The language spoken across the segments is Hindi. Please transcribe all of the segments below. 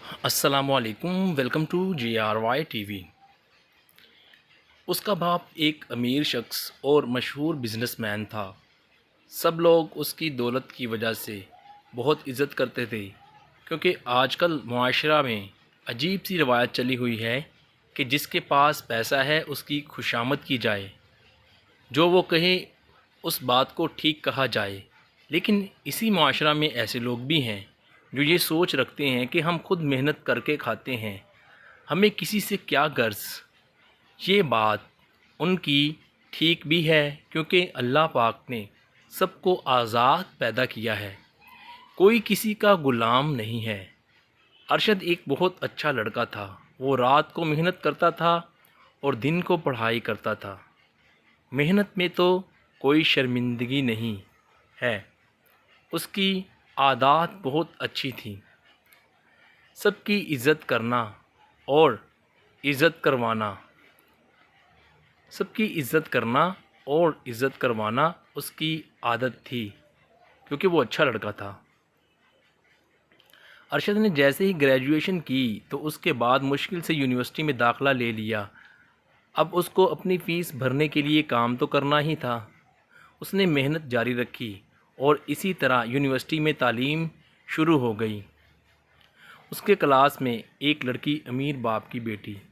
अस्सलामुअलैकुम, वेलकम टू GRY टीवी। उसका बाप एक अमीर शख्स और मशहूर बिजनेसमैन था। सब लोग उसकी दौलत की वजह से बहुत इज़्ज़त करते थे, क्योंकि आजकल मुआशरा में अजीब सी रवायत चली हुई है कि जिसके पास पैसा है उसकी खुशामद की जाए, जो वो कहे उस बात को ठीक कहा जाए। लेकिन इसी मुआशरा में ऐसे लोग भी हैं जो ये सोच रखते हैं कि हम खुद मेहनत करके खाते हैं, हमें किसी से क्या गर्ज़। ये बात उनकी ठीक भी है, क्योंकि अल्लाह पाक ने सबको आज़ाद पैदा किया है, कोई किसी का ग़ुलाम नहीं है। अरशद एक बहुत अच्छा लड़का था। वो रात को मेहनत करता था और दिन को पढ़ाई करता था। मेहनत में तो कोई शर्मिंदगी नहीं है। उसकी आदत बहुत अच्छी थी, सबकी इज़्ज़त करना और इज़्ज़त करवाना। सबकी इज़्ज़त करना और इज़्ज़त करवाना उसकी आदत थी, क्योंकि वो अच्छा लड़का था। अरशद ने जैसे ही ग्रेजुएशन की तो उसके बाद मुश्किल से यूनिवर्सिटी में दाखिला ले लिया। अब उसको अपनी फ़ीस भरने के लिए काम तो करना ही था। उसने मेहनत जारी रखी और इसी तरह यूनिवर्सिटी में तालीम शुरू हो गई। उसके क्लास में एक लड़की अमीर बाप की बेटी,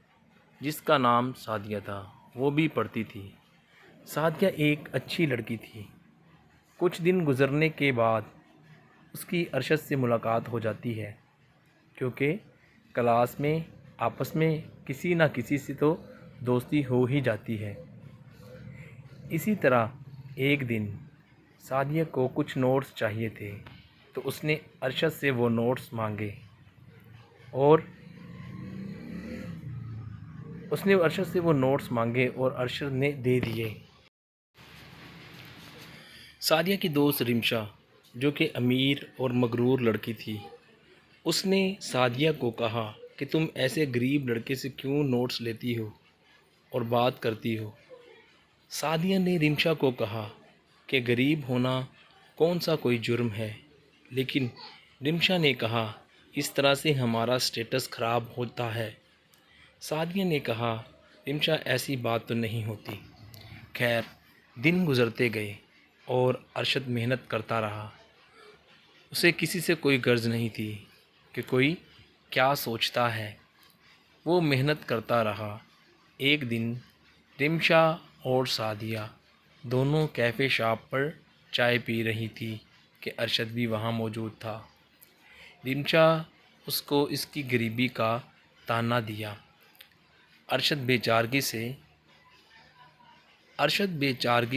जिसका नाम सादिया था, वो भी पढ़ती थी। सादिया एक अच्छी लड़की थी। कुछ दिन गुज़रने के बाद उसकी अरशद से मुलाकात हो जाती है, क्योंकि क्लास में आपस में किसी न किसी से तो दोस्ती हो ही जाती है। इसी तरह एक दिन सादिया को कुछ नोट्स चाहिए थे, तो उसने अरशद से वो नोट्स मांगे और अरशद ने दे दिए। सादिया की दोस्त रिमशा, जो कि अमीर और मगरूर लड़की थी, उसने सादिया को कहा कि तुम ऐसे गरीब लड़के से क्यों नोट्स लेती हो और बात करती हो। सादिया ने रिमशा को कहा कि गरीब होना कौन सा कोई जुर्म है, लेकिन रिमशा ने कहा इस तरह से हमारा स्टेटस ख़राब होता है। सादिया ने कहा रिमशा ऐसी बात तो नहीं होती। खैर, दिन गुज़रते गए और अरशद मेहनत करता रहा। उसे किसी से कोई गर्ज नहीं थी कि कोई क्या सोचता है। वो मेहनत करता रहा। एक दिन रिमशा और सादिया दोनों कैफ़े शॉप पर चाय पी रही थी कि अरशद भी वहाँ मौजूद था। रिमशा उसको इसकी गरीबी का ताना दिया। अरशद बेचारगी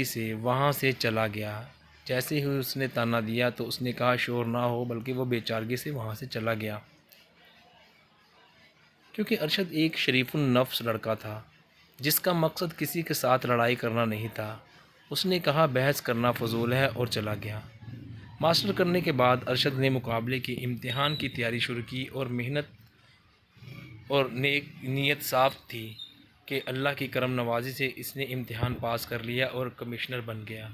से वहाँ से चला गया। जैसे ही उसने ताना दिया तो उसने कहा शोर ना हो, बल्कि वो बेचारगी से वहाँ से चला गया, क्योंकि अरशद एक शरीफुन नफ्स लड़का था, जिसका मकसद किसी के साथ लड़ाई करना नहीं था। उसने कहा बहस करना फजूल है और चला गया। मास्टर करने के बाद अरशद ने मुकाबले के इम्तिहान की तैयारी शुरू की और मेहनत और नेक नीयत साफ़ थी कि अल्लाह की करम नवाजी से इसने इम्तिहान पास कर लिया और कमिश्नर बन गया।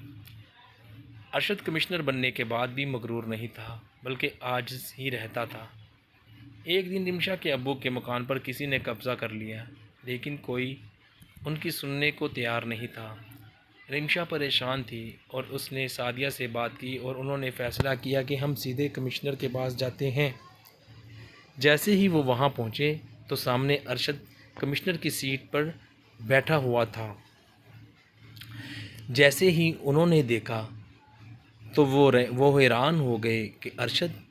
अरशद कमिश्नर बनने के बाद भी मगरूर नहीं था, बल्कि आजिज़ ही रहता था। एक दिन रिमशा के अब्बू के मकान पर किसी ने कब्ज़ा कर लिया, लेकिन कोई उनकी सुनने को तैयार नहीं था। रिमशा परेशान थी और उसने सादिया से बात की और उन्होंने फ़ैसला किया कि हम सीधे कमिश्नर के पास जाते हैं। जैसे ही वो वहाँ पहुँचे तो सामने अरशद कमिश्नर की सीट पर बैठा हुआ था। जैसे ही उन्होंने देखा तो वो हैरान हो गए कि अरशद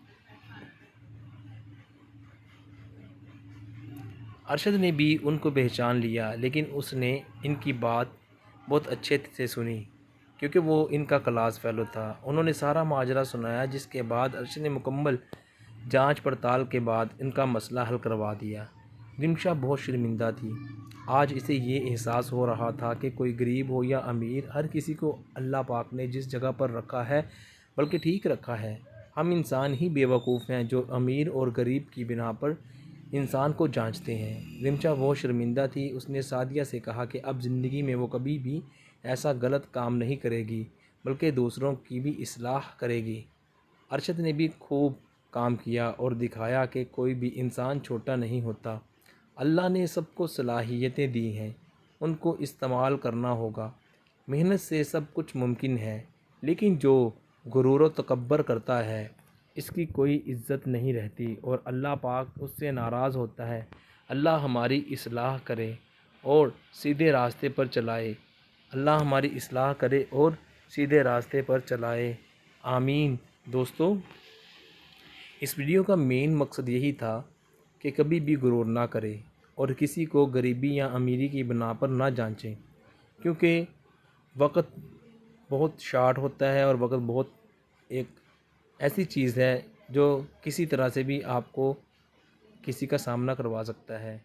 ने भी उनको पहचान लिया, लेकिन उसने इनकी बात बहुत अच्छे से सुनी, क्योंकि वो इनका क्लास फेलो था। उन्होंने सारा माजरा सुनाया, जिसके बाद अरशद ने मुकम्मल जांच पड़ताल के बाद इनका मसला हल करवा दिया। रिमशा बहुत शर्मिंदा थी। आज इसे ये एहसास हो रहा था कि कोई गरीब हो या अमीर, हर किसी को अल्लाह पाक ने जिस जगह पर रखा है, बल्कि ठीक रखा है। हम इंसान ही बेवकूफ़ हैं जो अमीर और गरीब की बिना पर इंसान को जांचते हैं। रिमशा बहुत शर्मिंदा थी। उसने सादिया से कहा कि अब ज़िंदगी में वो कभी भी ऐसा गलत काम नहीं करेगी, बल्कि दूसरों की भी इस्लाह करेगी। अरशद ने भी खूब काम किया और दिखाया कि कोई भी इंसान छोटा नहीं होता। अल्लाह ने सबको सलाहियतें दी हैं, उनको इस्तेमाल करना होगा। मेहनत से सब कुछ मुमकिन है, लेकिन जो गुरूर व तकब्बर करता है इसकी कोई इज़्ज़त नहीं रहती और अल्लाह पाक उससे नाराज़ होता है। अल्लाह हमारी इस्लाह करे और सीधे रास्ते पर चलाए। अल्लाह हमारी इस्लाह करे और सीधे रास्ते पर चलाए। आमीन। दोस्तों, इस वीडियो का मेन मकसद यही था कि कभी भी गुरूर ना करें और किसी को गरीबी या अमीरी की बिना पर ना जांचें, क्योंकि वक्त बहुत शार्ट होता है और वक्त बहुत एक ऐसी चीज़ है जो किसी तरह से भी आपको किसी का सामना करवा सकता है।